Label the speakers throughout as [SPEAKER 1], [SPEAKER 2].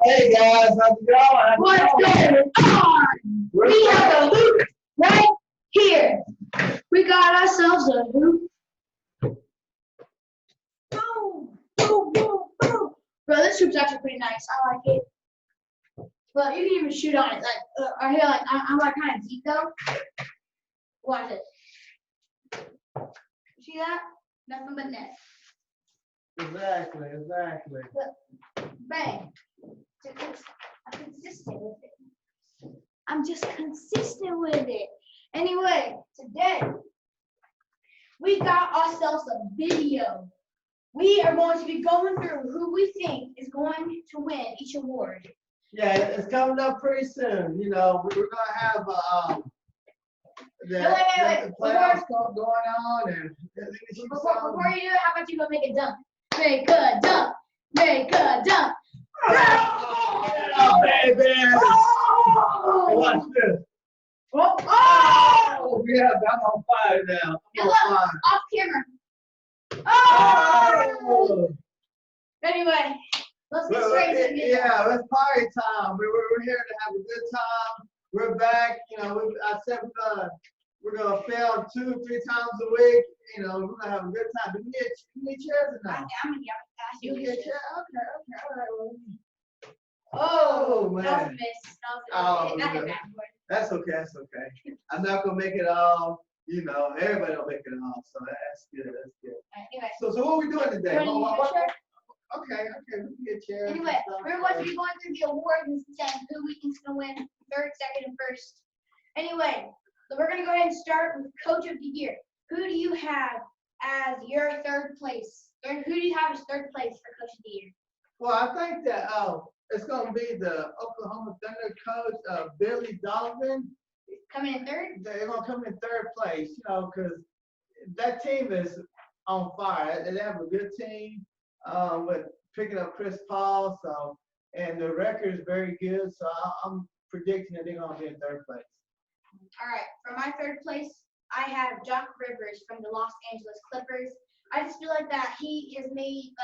[SPEAKER 1] Hey guys, how's it going?
[SPEAKER 2] What's going on? We have a hoop right here. We got ourselves a hoop. Boom, boom, boom, boom. Bro, this hoop's actually pretty nice. I like it. But you can even shoot on it. Like, I hear like I'm like kind of deep though. Watch it. You see that? Nothing but net.
[SPEAKER 1] Exactly.
[SPEAKER 2] Bang. I'm consistent with it. I'm just consistent with it. Anyway, today we got ourselves a video. We are going to be going through who we think is going to win each award.
[SPEAKER 1] Yeah, it's coming up pretty soon. You know, we're gonna have the playoffs going on, and
[SPEAKER 2] Before you do it, how about you go make a dunk? Make a dunk. Make a dunk.
[SPEAKER 1] Oh, baby!
[SPEAKER 2] Oh!
[SPEAKER 1] Watch this.
[SPEAKER 2] Oh!
[SPEAKER 1] Oh, yeah, I'm on fire now.
[SPEAKER 2] And look, off camera. Oh! Anyway, let's get straight to the video.
[SPEAKER 1] Yeah, it's party time. We're here to have a good time. We're back. You know, I said we're gonna film 2 or 3 times a week. You know, we're gonna have a good time. Do we need chairs or not?
[SPEAKER 2] I'm gonna ask you.
[SPEAKER 1] You get a chair? Okay, all right. Well,
[SPEAKER 2] Oh,
[SPEAKER 1] man.
[SPEAKER 2] that was a miss.
[SPEAKER 1] Oh,
[SPEAKER 2] That hit
[SPEAKER 1] really?
[SPEAKER 2] backward.
[SPEAKER 1] That's okay. I'm not gonna make it all. You know, everybody don't make it all. So that's good.
[SPEAKER 2] Anyway,
[SPEAKER 1] So what are we doing today?
[SPEAKER 2] you want to use your chair?
[SPEAKER 1] Okay, we can get chairs. and
[SPEAKER 2] Anyway,
[SPEAKER 1] stuff.
[SPEAKER 2] we're going to be going through the awards and saying who we think's gonna win third, second, and first. Anyway, so we're gonna go ahead and start with Coach of the Year. Who do you have as your third place? Or who do you have as third place for Coach of the Year?
[SPEAKER 1] Well, I think that it's gonna be the Oklahoma Thunder coach, Billy Donovan.
[SPEAKER 2] Coming in third?
[SPEAKER 1] They're gonna come in third place, you know, because that team is on fire. They have a good team with picking up Chris Paul, and the record is very good. So I'm predicting that they're gonna be in third place.
[SPEAKER 2] All right, for my third place, I have Doc Rivers from the Los Angeles Clippers. I just feel like that he has made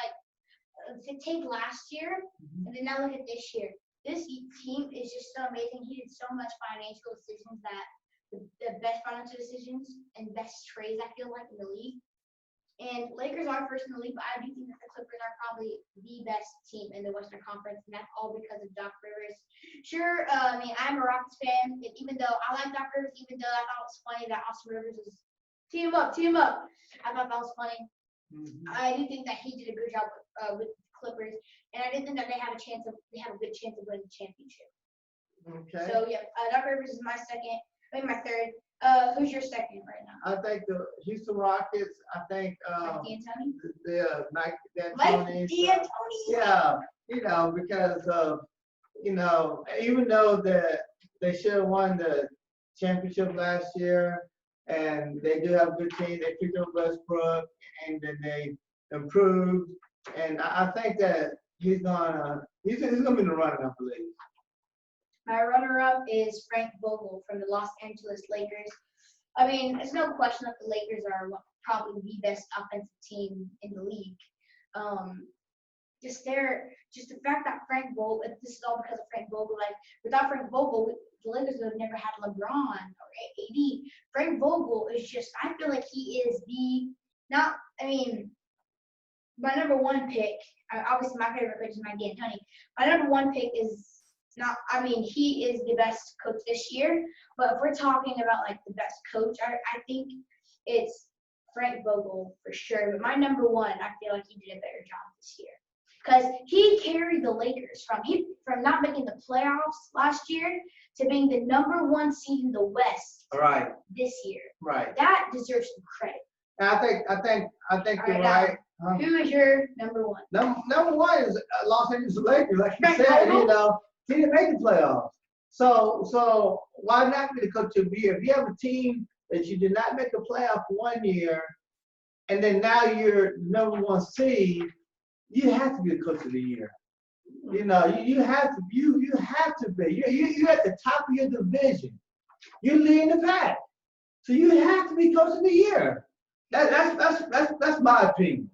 [SPEAKER 2] to take last year and then now look at this year. This team is just so amazing. He did so much financial decisions that the best financial decisions and best trades I feel like in the league. And Lakers are first in the league, but I do think that the Clippers are probably the best team in the Western Conference, and that's all because of Doc Rivers. Sure, I mean, I'm a Rockets fan, and even though I like Doc Rivers, even though I thought it was funny that Austin Rivers was team up. I thought that was funny. I do think that he did a good job with the Clippers, and I do think that they have a good chance of winning the championship.
[SPEAKER 1] Okay.
[SPEAKER 2] So yeah, Doc Rivers is my third. Who's your second right now?
[SPEAKER 1] I think the Houston Rockets. I think
[SPEAKER 2] Mike
[SPEAKER 1] Mike
[SPEAKER 2] D'Antoni.
[SPEAKER 1] Yeah, you know, because you know, even though that they should have won the championship last year, and they do have a good team. They picked up Westbrook, and then they improved. And I think that he's gonna be in the running, I believe.
[SPEAKER 2] My runner-up is Frank Vogel from the Los Angeles Lakers. I mean, there's no question that the Lakers are probably the best offensive team in the league. Just the fact that Frank Vogel, this is all because of Frank Vogel. Like, without Frank Vogel, the Lakers would have never had LeBron or AD. Frank Vogel is just, I feel like he is my number one pick. Obviously, my favorite coach is Mike D'Antoni. My number one pick is he is the best coach this year. But if we're talking about like the best coach, I think it's Frank Vogel for sure. But my number one, I feel like he did a better job this year because he carried the Lakers from not making the playoffs last year to being the number one seed in the West.
[SPEAKER 1] Right.
[SPEAKER 2] This year.
[SPEAKER 1] Right.
[SPEAKER 2] That deserves some credit.
[SPEAKER 1] And I think you're right.
[SPEAKER 2] Who is your number one?
[SPEAKER 1] Number one is Los Angeles Lakers, like you
[SPEAKER 2] Frank
[SPEAKER 1] said.
[SPEAKER 2] Vogel?
[SPEAKER 1] You know, he didn't make the playoffs. So why not be the coach of the year? If you have a team that you did not make a playoff one year, and then now you're number one seed, you have to be the coach of the year. You know, you have to be. You're at the top of your division. You're leading the pack, so you have to be coach of the year. That's my opinion.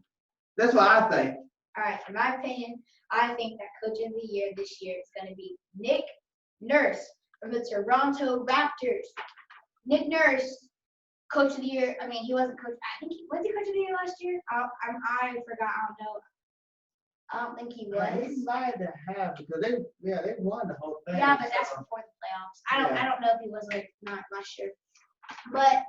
[SPEAKER 1] That's what I think.
[SPEAKER 2] All right, in my opinion, I think that coach of the year this year is going to be Nick Nurse from the Toronto Raptors. Nick Nurse, coach of the year. I mean, he wasn't coach. I think was he coach of the year last year? I forgot. I don't know. I don't think he was.
[SPEAKER 1] He might have because they won the whole thing.
[SPEAKER 2] Yeah, but that's
[SPEAKER 1] so.
[SPEAKER 2] before the playoffs. I don't know if he was like not last year. But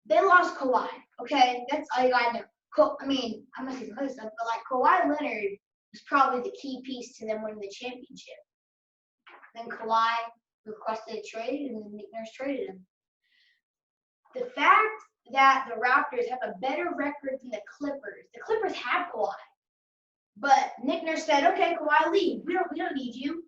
[SPEAKER 2] they lost Kawhi. Okay, that's all you gotta know. I mean, I'm not saying other stuff, but like Kawhi Leonard was probably the key piece to them winning the championship. Then Kawhi requested a trade, and then Nick Nurse traded him. The fact that the Raptors have a better record than the Clippers have Kawhi, but Nick Nurse said, "Okay, Kawhi, leave. We don't need you."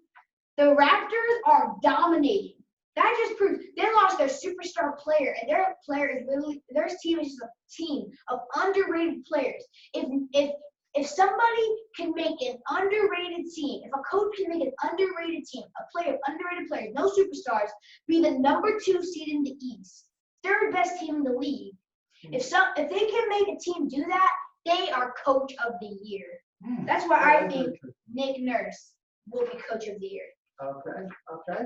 [SPEAKER 2] The Raptors are dominating. That just proves they lost their superstar player, and their player is literally their team is just a team of underrated players. If somebody can make an underrated team, if a coach can make an underrated team, a player of underrated players, no superstars, be the number 2 seed in the East, third best team in the league. If they can make a team do that, they are coach of the year. That's why I think Nick Nurse will be coach of the year.
[SPEAKER 1] Okay.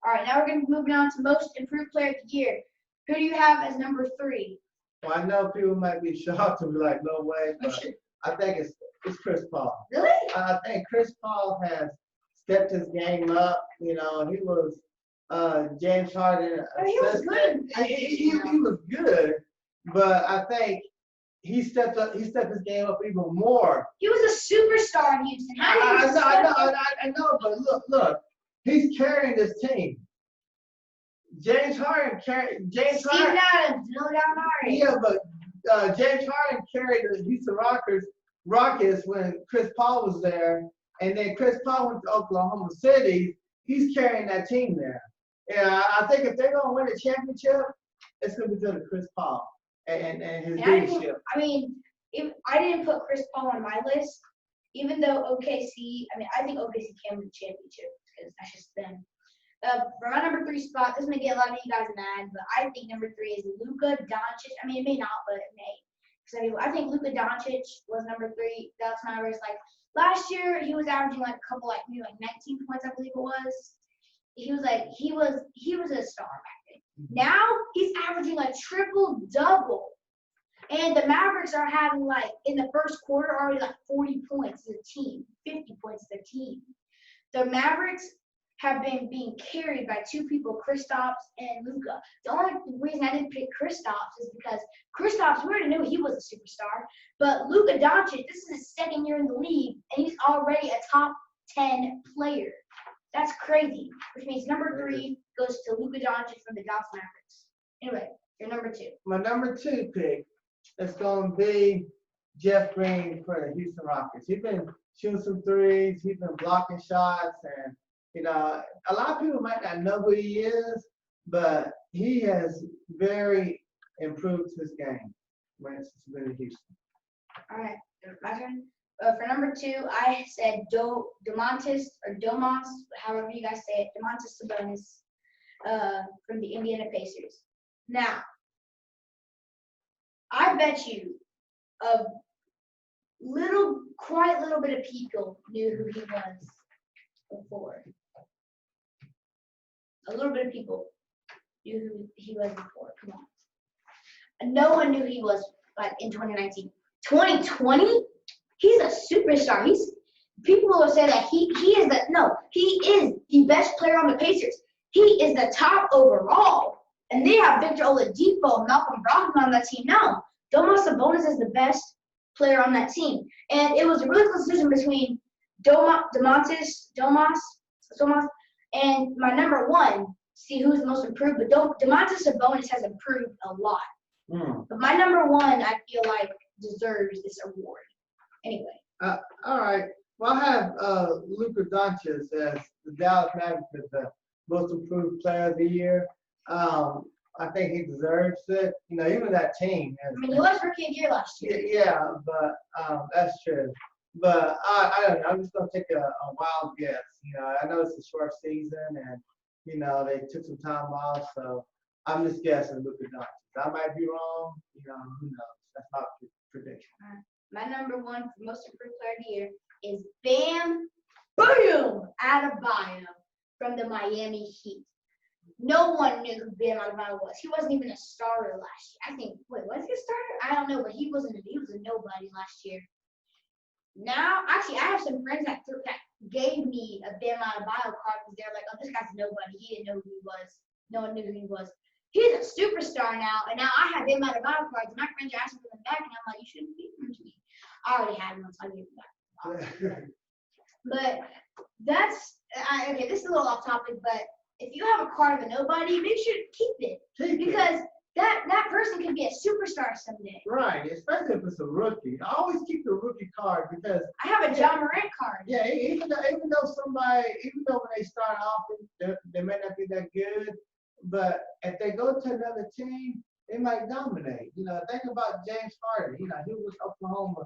[SPEAKER 2] All right, now we're going to be moving on to most improved player of the year. Who do you have as number 3?
[SPEAKER 1] Well, I know people might be shocked and be like, "No way," but I think it's Chris Paul.
[SPEAKER 2] Really?
[SPEAKER 1] I think Chris Paul has stepped his game up. You know, he was James Harden.
[SPEAKER 2] He was good.
[SPEAKER 1] He was good, but I think he stepped his game up even more.
[SPEAKER 2] He was a superstar in Houston.
[SPEAKER 1] I know, but look, he's carrying this team. James Harden carried.
[SPEAKER 2] Steven Adams, no Gallinari.
[SPEAKER 1] Yeah, but James Harden carried the Houston Rockets when Chris Paul was there, and then Chris Paul went to Oklahoma City. He's carrying that team there. And I think if they're going to win a championship, it's going to be because of Chris Paul and his leadership.
[SPEAKER 2] I didn't put Chris Paul on my list, even though OKC. I think OKC can win the championship because that's just them. For my number 3 spot, this may get a lot of you guys mad, but I think number 3 is Luka Doncic. I mean, it may not, but it may. So I think Luka Doncic was number 3. Dallas Mavericks. Like last year, he was averaging like a couple, maybe 19 points, I believe it was. He was a star back then. Now he's averaging like triple double, and the Mavericks are having like in the first quarter already like 40 points as a team, 50 points as a team. The Mavericks have been being carried by 2 people, Kristaps and Luka. The only reason I didn't pick Kristaps is because Kristaps, we already knew he was a superstar, but Luka Doncic, this is his 2nd year in the league, and he's already a top 10 player. That's crazy, which means number 3 goes to Luka Doncic from the Dallas Mavericks. Anyway, your number 2.
[SPEAKER 1] My number 2 pick is going to be Jeff Green for the Houston Rockets. He's been shooting some threes. He's been blocking shots, and a lot of people might not know who he is, but he has very improved his game since he's been in Houston.
[SPEAKER 2] All right, my turn. For number 2, I said Domantas, however you guys say it, Domantas Sabonis from the Indiana Pacers. Now, I bet you quite little bit of people knew who he was before. A little bit of people knew who he was before. Come on. And no one knew he was like in 2019. 2020? He's a superstar. People will say that he is the best player on the Pacers. He is the top overall. And they have Victor Oladipo and Malcolm Brogdon on that team now. Domas Sabonis is the best player on that team. And it was a really close decision between Domas, and my number 1, see who's the most improved. But Domantas Sabonis has improved a lot. But my number 1, I feel like, deserves this award. Anyway.
[SPEAKER 1] All right. Well, I have Luka Doncic as the Dallas Mavericks as the most improved player of the year. I think he deserves it. Even that team.
[SPEAKER 2] He was rookie of the year last year.
[SPEAKER 1] Yeah, but that's true. But I don't know. I'm just gonna take a wild guess. I know it's a short season, and they took some time off, so I'm just guessing Luka Doncic. I might be wrong. Who knows? That's not prediction.
[SPEAKER 2] My number one for most improved player of the year is Bam Boom Adebayo from the Miami Heat. No one knew who Bam Adebayo was. He wasn't even a starter last year. I think, wait, was he a starter? I don't know, but he was a nobody last year. Now, actually, I have some friends that gave me a Bam Adebayo card because they're like, oh, this guy's a nobody. He didn't know who he was. No one knew who he was. He's a superstar now, and now I have Bam Adebayo cards, and my friends are asking for them back, and I'm like, you shouldn't give them to me. I already had them, so I gave them back. But that's, okay, this is a little off topic, but if you have a card of a nobody, make sure to keep it. Because that person could be a superstar someday.
[SPEAKER 1] Right, especially if it's a rookie. I always keep the rookie card because
[SPEAKER 2] I have a John Morant card.
[SPEAKER 1] yeah, even though when they start off, they may not be that good, but if they go to another team, they might dominate. You know, think about James Harden. You know, he was Oklahoma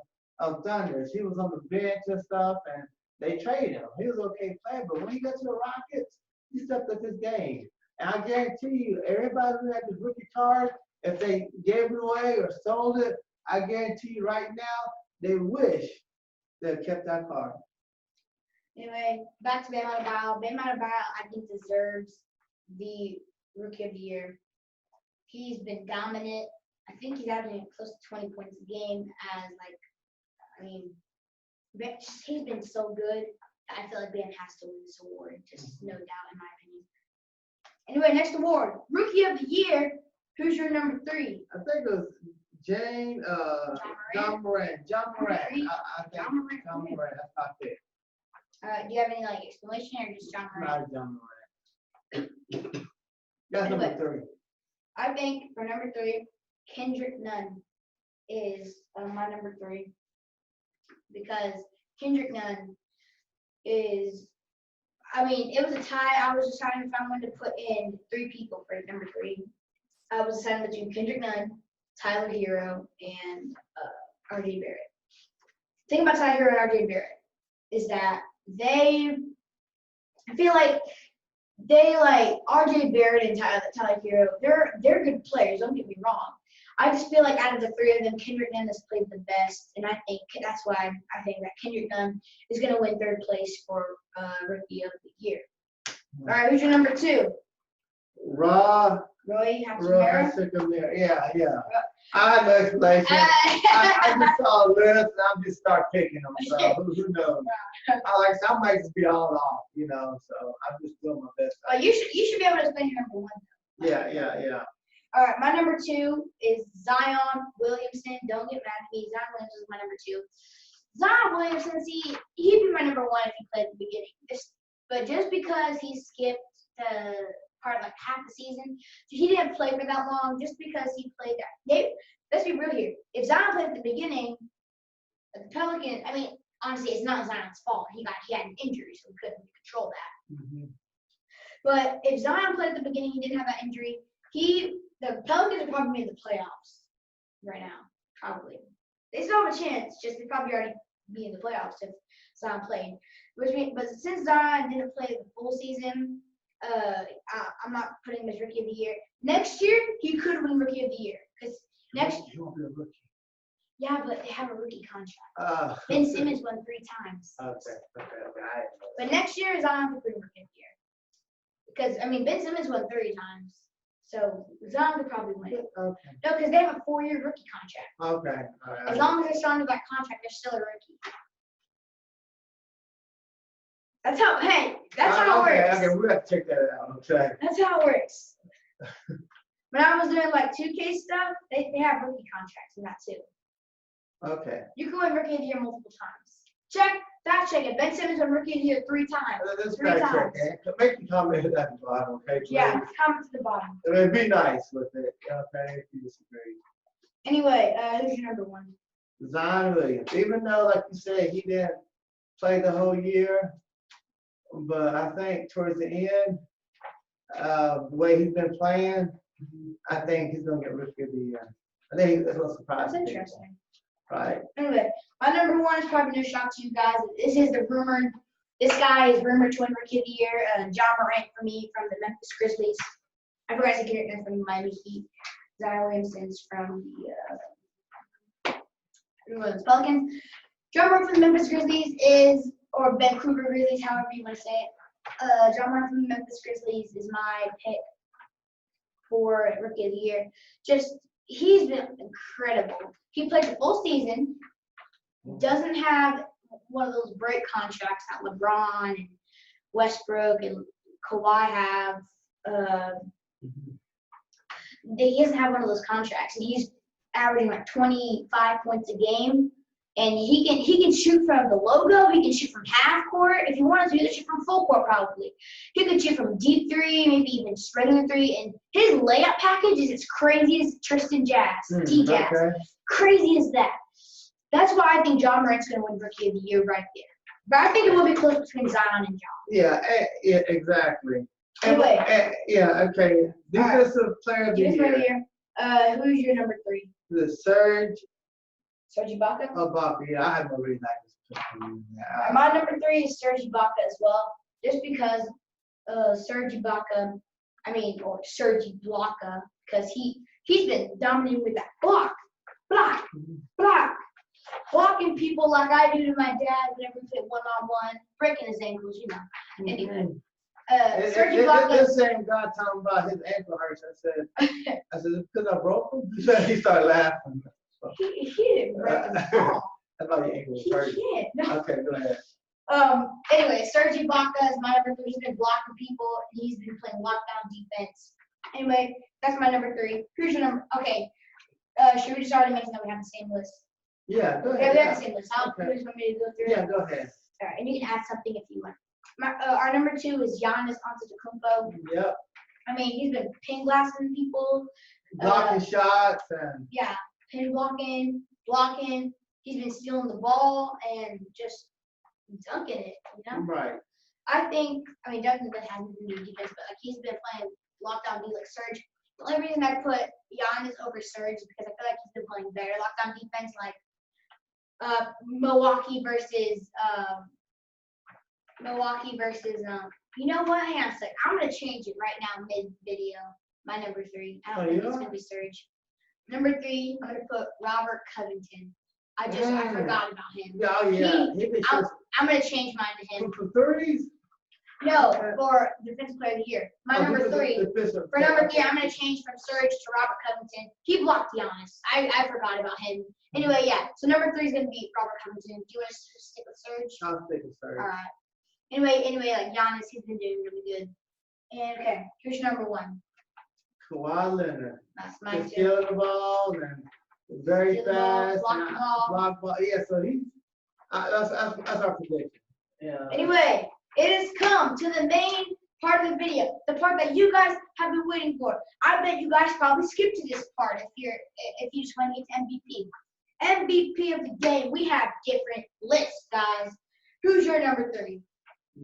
[SPEAKER 1] Thunder. He was on the bench and stuff, and they traded him. He was an okay player, but when he got to the Rockets, he stepped up his game. And I guarantee you, everybody who had this rookie card, if they gave it away or sold it, I guarantee you right now, they wish they had kept that card.
[SPEAKER 2] Anyway, back to Bam Adebayo. Bam Adebayo, I think, deserves the Rookie of the Year. He's been dominant. I think he's averaging close to 20 points a game he's been so good. I feel like Bam has to win this award. Just no doubt, in my opinion. Anyway, next award, Rookie of the Year. Who's your number 3?
[SPEAKER 1] I think it was John Morant. I think John Morant. That's my pick.
[SPEAKER 2] Do you have any explanation or just John Morant?
[SPEAKER 1] Not John Morant. That's number 3.
[SPEAKER 2] I think for number 3, Kendrick Nunn is my number 3 because Kendrick Nunn is. It was a tie. I was deciding if I wanted to put in 3 people for number 3. I was deciding between Kendrick Nunn, Tyler Hero, and RJ Barrett. The thing about Tyler Hero and RJ Barrett is that I feel like RJ Barrett and Tyler Hero, they're good players, don't get me wrong. I just feel like out of the 3 of them, Kendrick Nunn has played the best, and I think that's why I think that Kendrick Nunn is going to win 3rd place for Rookie of the Year. All right, who's your number 2? Roy Hachimura.
[SPEAKER 1] Yeah. I have no explanation. I just saw a list and I just start picking them. So who knows? I might just be all off, so I'm just doing my best.
[SPEAKER 2] Well, you should be able to explain your number 1.
[SPEAKER 1] Yeah.
[SPEAKER 2] All right, my number 2 is Zion Williamson. Don't get mad at me. Zion Williamson is my number 2. Zion Williamson, he'd be my number 1 if he played at the beginning. But just because he skipped the part half the season, he didn't play for that long. Just because he played that, let's be real here. If Zion played at the beginning, the Pelicans. Honestly, it's not Zion's fault. He had an injury, so he couldn't control that.
[SPEAKER 1] Mm-hmm.
[SPEAKER 2] But if Zion played at the beginning, he didn't have that injury. The Pelicans are probably in the playoffs right now. Probably. They still have a chance. Just they probably already be in the playoffs if Zion played. But since Zion didn't play the full season, I'm not putting him as Rookie of the Year. Next year, he could win Rookie of the Year because
[SPEAKER 1] He won't be a rookie.
[SPEAKER 2] Yeah, but they have a rookie contract. Ben Simmons won 3 times.
[SPEAKER 1] Okay.
[SPEAKER 2] But next year, Zion could win Rookie of the Year because Ben Simmons won 3 times. So Zion could probably win it.
[SPEAKER 1] Okay.
[SPEAKER 2] No, because they have a 4-year rookie contract.
[SPEAKER 1] Okay. All right.
[SPEAKER 2] As long as they're still under that contract, they're still a rookie. That's how it works.
[SPEAKER 1] Okay, we have to check that out. Okay.
[SPEAKER 2] That's how it works. When I was doing 2K stuff, they have rookie contracts in that too.
[SPEAKER 1] Okay.
[SPEAKER 2] You can win Rookie of the Year multiple times. Fact check it. Ben Simmons won Rookie of the Year 3 times.
[SPEAKER 1] Let's
[SPEAKER 2] 3
[SPEAKER 1] fact
[SPEAKER 2] times.
[SPEAKER 1] check it. Make the comment at the bottom, okay? Please.
[SPEAKER 2] Yeah, comment to the bottom.
[SPEAKER 1] It'd be nice with it, okay, if you disagree.
[SPEAKER 2] Anyway, who's your number 1?
[SPEAKER 1] Zion Williams. Even though, like you said, he didn't play the whole year, but I think towards the end, the way he's been playing, I think he's going to get Rookie of the Year. I think it's a little surprising.
[SPEAKER 2] That's interesting.
[SPEAKER 1] Right.
[SPEAKER 2] Anyway, my number 1 is probably no shock to you guys. This guy is rumored to win Rookie of the Year. John Morant for me from the Memphis Grizzlies. I forgot to get it from the Miami Heat. Zion Williamson's from New Orleans Pelicans. Drummer for the Memphis Grizzlies is, or Vancouver Grizzlies, however you want to say it. Drummer from the Memphis Grizzlies is my pick for Rookie of the Year. He's been incredible. He played the full season. Doesn't have one of those break contracts that LeBron and Westbrook and Kawhi have. He doesn't have one of those contracts, and he's averaging like 25 points a game. And he can shoot from the logo. He can shoot from half court. If he wanted to, he could shoot from full court probably. He could shoot from deep three, maybe even just regular three. And his layup package is as crazy as Tristan Jazz, T-Jazz.
[SPEAKER 1] Okay.
[SPEAKER 2] Crazy as that. That's why I think Ja Morant's going to win Rookie of the Year right there. But I think it will be close between Zion and Ja.
[SPEAKER 1] Yeah, exactly.
[SPEAKER 2] Anyway.
[SPEAKER 1] Okay. Defensive player of the year.
[SPEAKER 2] Who's your number 3?
[SPEAKER 1] The Serge
[SPEAKER 2] Ibaka?
[SPEAKER 1] Ibaka. Yeah, I have no really like this.
[SPEAKER 2] My number 3 is Serge Ibaka as well, just because Serge Ibaka, because he's been dominating with that block, blocking people like I do to my dad whenever we play one-on-one, breaking his ankles, you know. Anyway, Serge Ibaka.
[SPEAKER 1] This same guy talking about his ankle hurts. I said, because I broke him? He started laughing.
[SPEAKER 2] He didn't break his ball.
[SPEAKER 1] I thought your ankle was
[SPEAKER 2] He
[SPEAKER 1] hurt.
[SPEAKER 2] can't. No.
[SPEAKER 1] Okay, go ahead.
[SPEAKER 2] Anyway, Serge Ibaka is my number 3. He's been blocking people. He's been playing lockdown defense. Anyway, that's my number 3. Who's your number? Okay. Should we just already mention that we have the same list?
[SPEAKER 1] Yeah, go
[SPEAKER 2] Yeah,
[SPEAKER 1] ahead.
[SPEAKER 2] we have the same list. How
[SPEAKER 1] Okay.
[SPEAKER 2] who's want me to go through?
[SPEAKER 1] Yeah, go ahead.
[SPEAKER 2] All right, and you can add something if you want. Our number 2 is Giannis Antetokounmpo.
[SPEAKER 1] Yep.
[SPEAKER 2] He's been pin glassing people.
[SPEAKER 1] Blocking shots and
[SPEAKER 2] Yeah, pin blocking. He's been stealing the ball and just dunking it, you know?
[SPEAKER 1] right.
[SPEAKER 2] dunking hasn't been defense, but like he's been playing lockdown D like Serge. The only reason I put Giannis over Serge is because I feel like he's been playing better lockdown defense, like Milwaukee versus you know what? Hang on a sec. I'm gonna change it right now mid video. My number 3. I don't think it's gonna be Serge. Number 3, I'm gonna put Robert Covington. I forgot about him.
[SPEAKER 1] Oh yeah.
[SPEAKER 2] I'm gonna change mine to him.
[SPEAKER 1] For 30s?
[SPEAKER 2] No, for defensive player of the year. My number 3. For number 3, I'm gonna change from Serge to Robert Covington. He blocked Giannis. I forgot about him. Anyway, yeah. So number 3 is gonna be Robert Covington. Do you want to stick with Serge?
[SPEAKER 1] I'll stick with Serge.
[SPEAKER 2] All right. Anyway, like Giannis, he's been doing really good. And okay, here's your number 1.
[SPEAKER 1] Kawhi Leonard.
[SPEAKER 2] That's mine too.
[SPEAKER 1] Stealing the ball and very
[SPEAKER 2] Steal the ball,
[SPEAKER 1] fast.
[SPEAKER 2] block the ball.
[SPEAKER 1] Block ball. Yeah, so that's our prediction. Yeah.
[SPEAKER 2] Anyway, it has come to the main part of the video, the part that you guys have been waiting for. I bet you guys probably skipped to this part if you just want to get to MVP. MVP of the game. We have different lists, guys. Who's your number 3?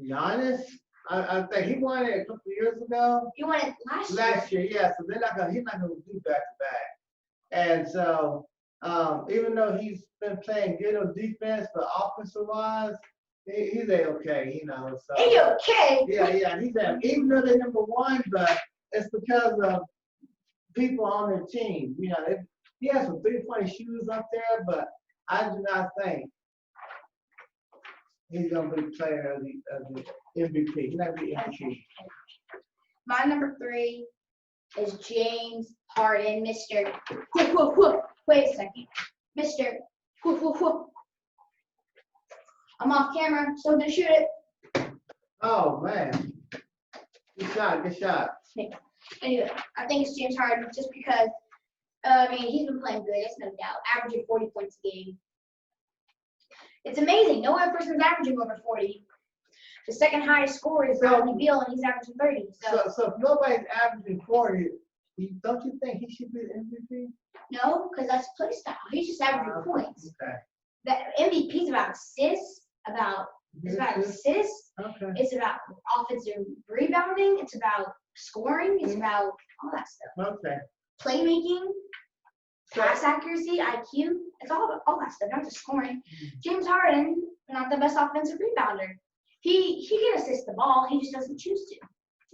[SPEAKER 1] Giannis. I think he won it a couple of years ago.
[SPEAKER 2] You won it last year.
[SPEAKER 1] Last year, yeah. So he's not gonna do back to back. And so even though he's been playing good on defense, but offensive wise, he's okay, you know. So
[SPEAKER 2] okay.
[SPEAKER 1] Yeah, he's even though they're number 1, but it's because of people on their team. You know, he has some 3-point shooters up there, but I do not think he's gonna be player of the MVP. He's not gonna be MVP.
[SPEAKER 2] My number 3 is James Harden, Mr. Wait a second. Mr. I'm off camera, so I'm gonna shoot it.
[SPEAKER 1] Oh man. Good shot.
[SPEAKER 2] Anyway, I think it's James Harden just because he's been playing good, that's no doubt. Averaging 40 points a game. It's amazing. No other person's averaging over 40. The second highest scorer is Bradley Beal, and he's averaging 30.
[SPEAKER 1] So if nobody's averaging 40, don't you think he should be the MVP?
[SPEAKER 2] No, because that's play style. He's just averaging points.
[SPEAKER 1] Okay.
[SPEAKER 2] The MVP is about assists, it's about assists.
[SPEAKER 1] Okay.
[SPEAKER 2] It's about offensive rebounding. It's about scoring. It's about all that stuff.
[SPEAKER 1] Okay.
[SPEAKER 2] Playmaking, pass accuracy, IQ. It's all that stuff, not just scoring. James Harden, not the best offensive rebounder. He can assist the ball. He just doesn't choose to.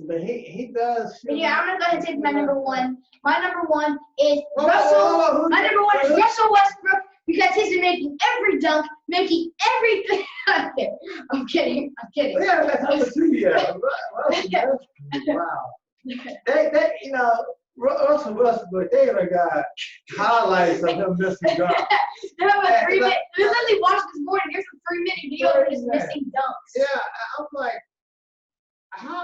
[SPEAKER 1] But he does.
[SPEAKER 2] But yeah, I'm gonna go ahead and take my number 1. My number 1 is Russell. My number 1 is Russell Westbrook because he's been making every dunk, making every. I'm kidding.
[SPEAKER 1] Well, yeah, that's number 2 year. Wow. They, you know, Russell Westbrook, they even got highlights of him missing dunks.
[SPEAKER 2] They have a 3 minute. We literally watched this morning. There's a 3 minute video of just missing dunks.
[SPEAKER 1] Yeah, I'm like, how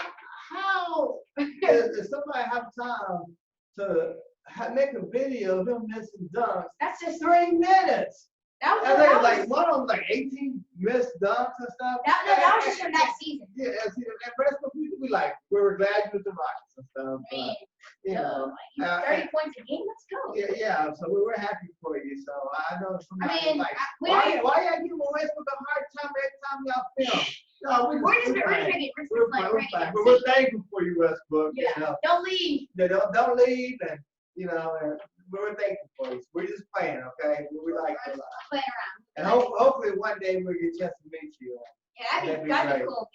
[SPEAKER 1] does somebody have time to make a video of him missing dunks?
[SPEAKER 2] That's just
[SPEAKER 1] 3 minutes.
[SPEAKER 2] that was,
[SPEAKER 1] And
[SPEAKER 2] that
[SPEAKER 1] they
[SPEAKER 2] was
[SPEAKER 1] like one of them like 18 missed dunks and stuff.
[SPEAKER 2] that was just from that season.
[SPEAKER 1] Yeah, and rest of people be like, we were glad you with the Rockets and stuff.
[SPEAKER 2] I mean,
[SPEAKER 1] You know,
[SPEAKER 2] 30 points a game. Let's go.
[SPEAKER 1] yeah. So we were happy for you. So I know somebody
[SPEAKER 2] I mean,
[SPEAKER 1] like,
[SPEAKER 2] we
[SPEAKER 1] why y'all giving Westbrook a hard time every time y'all film? No,
[SPEAKER 2] we're just playing.
[SPEAKER 1] But we're thankful for you, Westbrook.
[SPEAKER 2] Yeah.
[SPEAKER 1] You know,
[SPEAKER 2] Don't leave.
[SPEAKER 1] don't leave, and you know, and we're thankful for you. We're just playing, okay? We like you a lot.
[SPEAKER 2] Playing around.
[SPEAKER 1] And hopefully one day we'll get a chance to meet you.
[SPEAKER 2] Yeah, that'd be cool.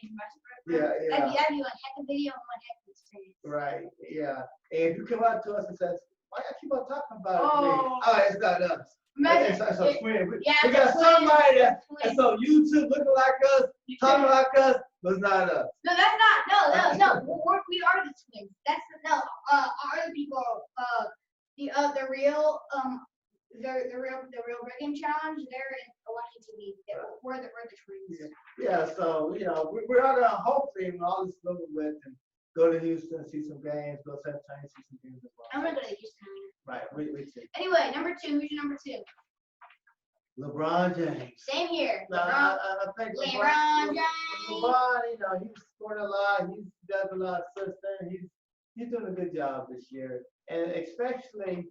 [SPEAKER 1] Yeah.
[SPEAKER 2] That'd be one heck of a video and one heck of experience.
[SPEAKER 1] Right, yeah. And if you come up to us and says, why y'all keep on talking about it?
[SPEAKER 2] Oh.
[SPEAKER 1] It's not us.
[SPEAKER 2] Imagine,
[SPEAKER 1] It's a twin.
[SPEAKER 2] yeah,
[SPEAKER 1] We
[SPEAKER 2] it's
[SPEAKER 1] got
[SPEAKER 2] a twin.
[SPEAKER 1] somebody
[SPEAKER 2] It's a
[SPEAKER 1] that's
[SPEAKER 2] twin.
[SPEAKER 1] on YouTube looking like us, talking like us, but it's not us.
[SPEAKER 2] No, that's not. No. We are the twins. That's no. Our other people. The real rigging challenge. They're in Washington TV. We're the twins.
[SPEAKER 1] Yeah, so, you know, we're gonna hopefully when all this is over with and go to Houston, see some games, go to San Antonio, see some games as well.
[SPEAKER 2] I'm gonna go to Houston.
[SPEAKER 1] Right, we too.
[SPEAKER 2] Anyway, number 2. Who's your number 2?
[SPEAKER 1] LeBron James.
[SPEAKER 2] Same here.
[SPEAKER 1] No, I think
[SPEAKER 2] LeBron James.
[SPEAKER 1] LeBron, you know, he's scoring a lot. He's got a lot of assists. He's doing a good job this year, and especially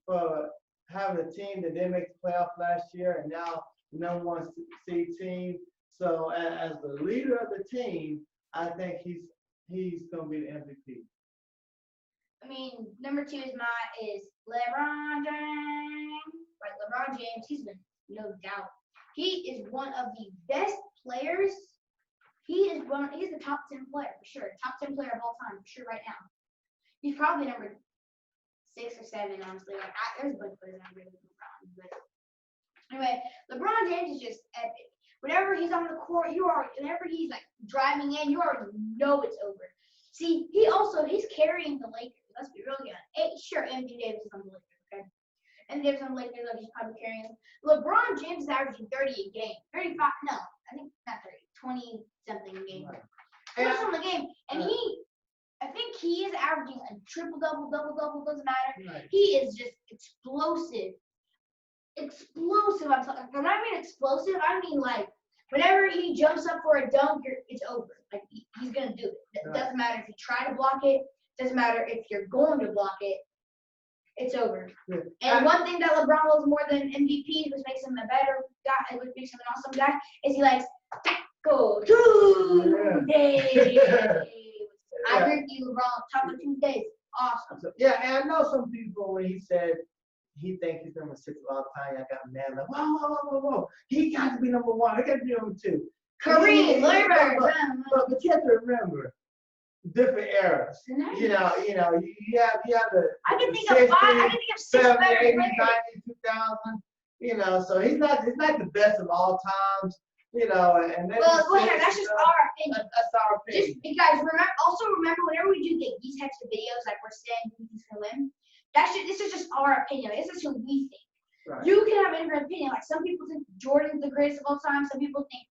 [SPEAKER 1] for having a team that didn't make the playoff last year, and now the number 1 seed team. So as the leader of the team, I think he's gonna be the MVP.
[SPEAKER 2] I mean, number 2 is LeBron James. Right, LeBron James. He's been no doubt. He is one of the best players. He's the top 10 player for sure. Top 10 player of all time for sure right now. He's probably number 6 or 7, honestly. Like there's a bunch of players that I really LeBron, but anyway, LeBron James is just epic. Whenever he's on the court, whenever he's like driving in, you already know it's over. See, he's carrying the Lakers. Let's be real again. Sure, Anthony Davis is on the Lakers, okay? And Davis on the Lakers, like he's probably carrying them. LeBron James is averaging 30 a game. 35, no, I think not 30, 20 something a game.
[SPEAKER 1] Right.
[SPEAKER 2] 20 something a game. And I think he is averaging a triple double, doesn't matter.
[SPEAKER 1] Right.
[SPEAKER 2] He is just explosive. Explosive. When I mean explosive, I mean like whenever he jumps up for a dunk, it's over. Like he's gonna do it. It doesn't matter if you try to block it. Doesn't matter if you're going to block it. It's over.
[SPEAKER 1] Yeah.
[SPEAKER 2] And one thing that LeBron loves more than MVPs, which makes him a better guy, which makes him an awesome guy, is he likes Taco Tuesday. I agree with you, LeBron. Taco Tuesdays, awesome.
[SPEAKER 1] Yeah, and I know some people when he said he thinks he's number 6 a lot of time, I got mad like, whoa. He got to be number 1. He got to be number 2.
[SPEAKER 2] Kareem, Larry Bird.
[SPEAKER 1] But you have to remember different eras. You know, you have the
[SPEAKER 2] I can think of 6
[SPEAKER 1] 70,
[SPEAKER 2] better
[SPEAKER 1] 80, 90,
[SPEAKER 2] players.
[SPEAKER 1] 2000. You know, so he's not the best of all times. You know, and then
[SPEAKER 2] Well, that's just our opinion.
[SPEAKER 1] That's our opinion.
[SPEAKER 2] Just guys, remember whenever we do these types of videos, like we're saying who's gonna win. This is just our opinion. This is who we think.
[SPEAKER 1] Right.
[SPEAKER 2] You can have a different opinion. Like some people think Jordan's the greatest of all time. Some people think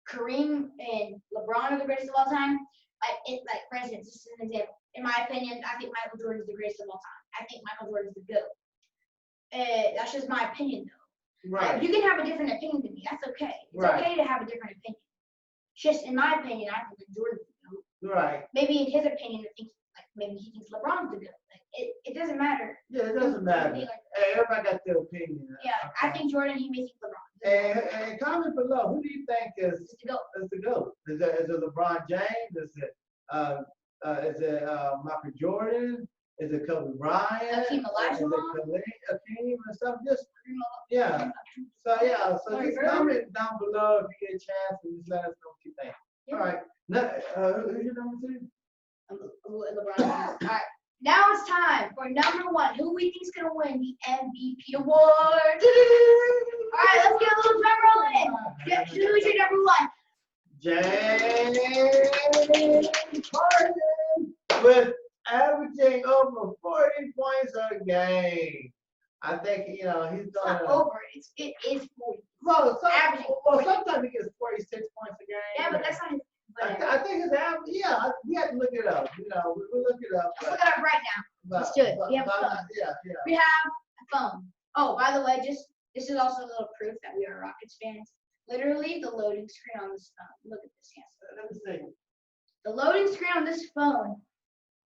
[SPEAKER 2] Kareem and LeBron are the greatest of all time. Like for instance, just an example. In my opinion, I think Michael Jordan is the greatest of all time. I think Michael Jordan is the GOAT. That's just my opinion, though.
[SPEAKER 1] Right.
[SPEAKER 2] Like, you can have a different opinion than me. That's okay. It's okay to have a different opinion. Just in my opinion, I think that Jordan's the GOAT.
[SPEAKER 1] Right.
[SPEAKER 2] Maybe in his opinion, maybe he thinks LeBron's the GOAT. Like it doesn't matter.
[SPEAKER 1] Yeah, it doesn't matter. Hey, everybody got their opinion.
[SPEAKER 2] Yeah,
[SPEAKER 1] okay.
[SPEAKER 2] I think Jordan. He may think LeBron.
[SPEAKER 1] And comment below. Who do you think is
[SPEAKER 2] the GOAT?
[SPEAKER 1] Is the GOAT? Is it LeBron James? Is it Michael Jordan? Is it Kobe Bryant?
[SPEAKER 2] Hakeem Olajuwon?
[SPEAKER 1] Is it Hakeem and stuff? Just yeah. So just comment down below if you get a chance and just let us know what you think.
[SPEAKER 2] Yeah.
[SPEAKER 1] All right. Now, who's your number 2?
[SPEAKER 2] LeBron. All right. Now it's time for number one. Who we think is gonna win the MVP award? All right, let's get a little drum rolling in. Who's your number one?
[SPEAKER 1] James Harden with averaging over 40 points a game. I think he's
[SPEAKER 2] It's
[SPEAKER 1] done.
[SPEAKER 2] not over. It is 40. Averaging
[SPEAKER 1] Sometimes he gets 46 points a game.
[SPEAKER 2] Yeah, but that's not his.
[SPEAKER 1] I think his average. Yeah, we have to look it up. We look it up.
[SPEAKER 2] Let's look it up right now. Let's do it. We have a phone.
[SPEAKER 1] Yeah.
[SPEAKER 2] We have a phone. Oh, by the way, this is also a little proof that we are Rockets fans. Literally, the loading screen on this phone. Look at this. Yes.
[SPEAKER 1] Let me see.
[SPEAKER 2] The loading screen on this phone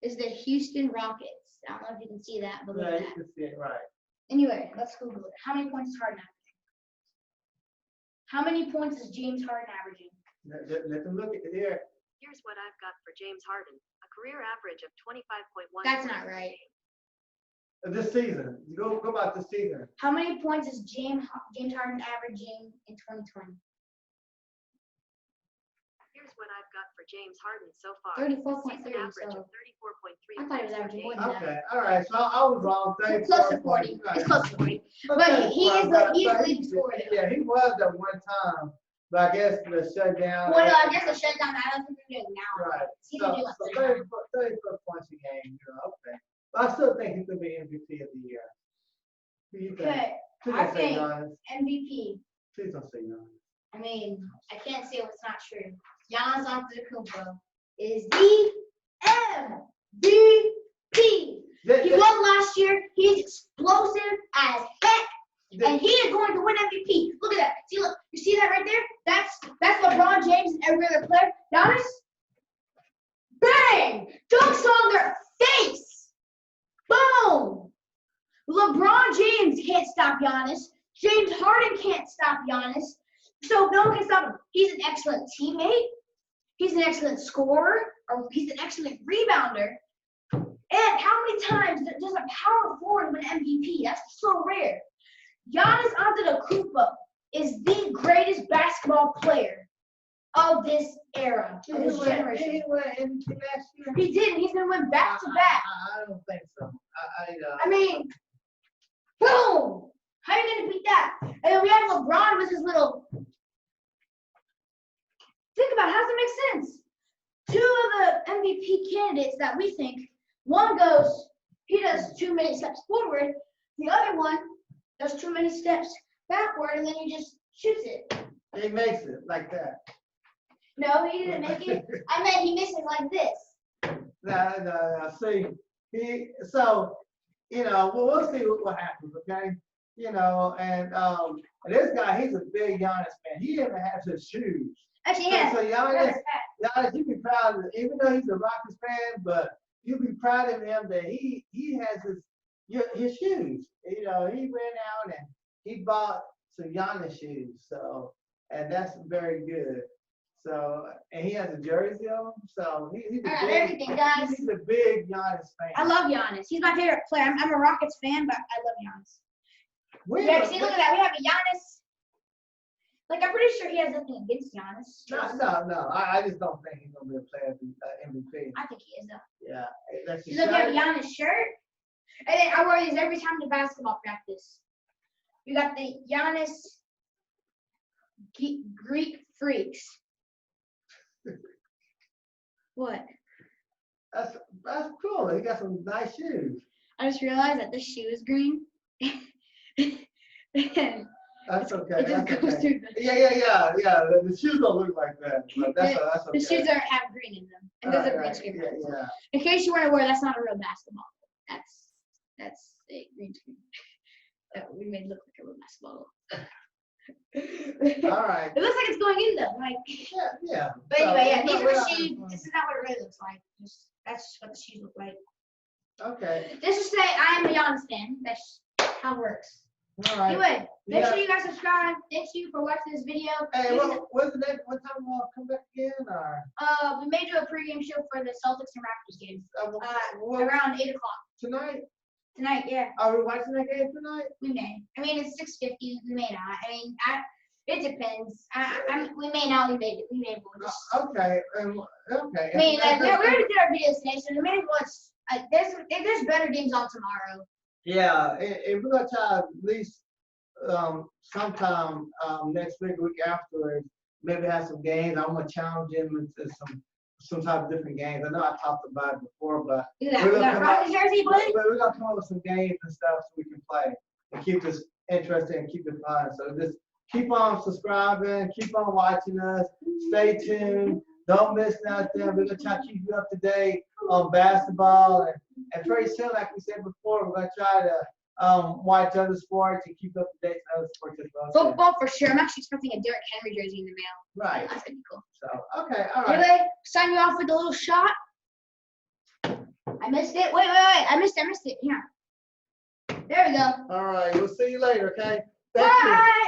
[SPEAKER 2] is the Houston Rockets. I don't know if you can see that, but look
[SPEAKER 1] Yeah,
[SPEAKER 2] at
[SPEAKER 1] you
[SPEAKER 2] that.
[SPEAKER 1] can see it right.
[SPEAKER 2] Anyway, let's Google it. How many points is Harden averaging? How many points is James Harden averaging?
[SPEAKER 1] Let them look at it here.
[SPEAKER 3] Here's what I've got for James Harden, a career average of 25.1.
[SPEAKER 2] That's not right.
[SPEAKER 1] This season. Go about this season.
[SPEAKER 2] How many points is James Harden averaging in 2020?
[SPEAKER 3] Here's what I've got for James Harden so far.
[SPEAKER 2] 34.3.
[SPEAKER 3] Season average
[SPEAKER 2] So
[SPEAKER 3] of 34.3.
[SPEAKER 2] I thought he was averaging more than that.
[SPEAKER 1] Okay, all right. So I was wrong.
[SPEAKER 2] It's close to 40. It's close to 40. But he is the leading scorer.
[SPEAKER 1] Yeah, he was at one time, but I guess the shutdown.
[SPEAKER 2] Well, no, I guess the shutdown. I don't think they're doing it now.
[SPEAKER 1] Right.
[SPEAKER 2] He
[SPEAKER 1] So,
[SPEAKER 2] didn't do it.
[SPEAKER 1] so 34 points a game. Okay. But I still think he could be MVP of the year. Who you think?
[SPEAKER 2] Okay,
[SPEAKER 1] Please
[SPEAKER 2] I
[SPEAKER 1] don't say
[SPEAKER 2] think
[SPEAKER 1] Giannis.
[SPEAKER 2] MVP.
[SPEAKER 1] Please don't say Giannis.
[SPEAKER 2] I mean, I can't say what's not true. Giannis Antetokounmpo is the MVP. He won last year. He's explosive as heck, and he is going to win MVP. Look at that. See, look. You see that right there? That's LeBron James and every other player. Giannis, bang! Dunks on their face. Boom! LeBron James can't stop Giannis. James Harden can't stop Giannis. So no one can stop him. He's an excellent teammate. He's an excellent scorer. Or he's an excellent rebounder. And how many times does a power forward win MVP? That's so rare. Giannis Antetokounmpo is the greatest basketball player of this era, of this generation.
[SPEAKER 1] Did he win MVP last year?
[SPEAKER 2] He did. He's gonna win back to back.
[SPEAKER 1] I don't think so.
[SPEAKER 2] I mean, boom! How are you gonna beat that? And then we have LeBron with his little. Think about it, how does it make sense? Two of the MVP candidates that we think, one goes, he does too many steps forward. The other one does too many steps backward, and then he just shoots it.
[SPEAKER 1] He makes it like that.
[SPEAKER 2] No, he didn't make it. I meant he missed it like this.
[SPEAKER 1] No. See, we'll see what happens, okay? And this guy, he's a big Giannis fan. He even has his shoes.
[SPEAKER 2] Actually, yeah.
[SPEAKER 1] So Giannis, you be proud of, even though he's a Rockets fan, but you be proud of him that he has his shoes. He went out and he bought some Giannis shoes. So, and that's very good. So, and he has a jersey on. So he's a big,
[SPEAKER 2] everything, guys.
[SPEAKER 1] He's a big Giannis fan.
[SPEAKER 2] I love Giannis. He's my favorite player. I'm a Rockets fan, but I love Giannis. See, look at that. We have a Giannis. Like, I'm pretty sure he has nothing against Giannis.
[SPEAKER 1] No. I just don't think he's gonna be a player MVP.
[SPEAKER 2] I think he is though.
[SPEAKER 1] Yeah, that's
[SPEAKER 2] You look at a Giannis shirt, and then I wear these every time to basketball practice. We got the Giannis Greek Freaks. What?
[SPEAKER 1] That's cool. He got some nice shoes.
[SPEAKER 2] I just realized that this shoe is green.
[SPEAKER 1] That's okay.
[SPEAKER 2] It just
[SPEAKER 1] That's
[SPEAKER 2] goes
[SPEAKER 1] okay.
[SPEAKER 2] through the.
[SPEAKER 1] Yeah. The shoes don't look like that, but that's okay.
[SPEAKER 2] The shoes have green in them, and there's a green screen.
[SPEAKER 1] Yeah.
[SPEAKER 2] In case you weren't aware, that's not a real basketball. That's a green screen that we made look like a real basketball.
[SPEAKER 1] All right.
[SPEAKER 2] It looks like it's going in though, like.
[SPEAKER 1] Yeah.
[SPEAKER 2] But anyway, yeah, these
[SPEAKER 1] So,
[SPEAKER 2] are the shoes. This is not what it really looks like. That's just what the shoes look like.
[SPEAKER 1] Okay.
[SPEAKER 2] Just to say, I am a Giannis fan. That's how it works.
[SPEAKER 1] All right.
[SPEAKER 2] Anyway, make
[SPEAKER 1] Yeah.
[SPEAKER 2] sure you guys subscribe. Thank you for watching this video.
[SPEAKER 1] Hey, what's the next? What time we'll come back again? Or
[SPEAKER 2] We may do a pregame show for the Celtics and Raptors game.
[SPEAKER 1] what-
[SPEAKER 2] Around 8 o'clock
[SPEAKER 1] tonight?
[SPEAKER 2] tonight. Yeah,
[SPEAKER 1] Are we watching that game tonight?
[SPEAKER 2] we may. I mean, it's 6:50. We may not. I mean, It depends. We may not. We may. We'll just.
[SPEAKER 1] Okay, okay.
[SPEAKER 2] I mean, like, we're gonna get our videos today, so we may as well. Like, there's better games on tomorrow.
[SPEAKER 1] Yeah, if we're gonna try at least sometime next week afterwards, maybe have some games. I want to challenge him into some type of different games. I know I talked about it before, but
[SPEAKER 2] Look at that.
[SPEAKER 1] we're
[SPEAKER 2] We
[SPEAKER 1] gonna
[SPEAKER 2] got
[SPEAKER 1] come
[SPEAKER 2] Rocket jersey, buddy.
[SPEAKER 1] we're gonna come up with some games and stuff so we can play and keep this interesting and keep it fun. So just keep on subscribing, keep on watching us, stay tuned, don't miss nothing. We're gonna try to keep you up to date on basketball and pretty soon, like we said before, we're gonna try to watch other sports and keep up to date on other sports as well.
[SPEAKER 2] Football for sure. I'm actually expecting a Derrick Henry jersey in the mail.
[SPEAKER 1] Right.
[SPEAKER 2] That's gonna be cool.
[SPEAKER 1] So okay, all right.
[SPEAKER 2] Anyway, sign you off with a little shot. I missed it. Wait. I missed it. Here. There we go.
[SPEAKER 1] All right, we'll see you later, okay? Thank you.
[SPEAKER 2] Bye.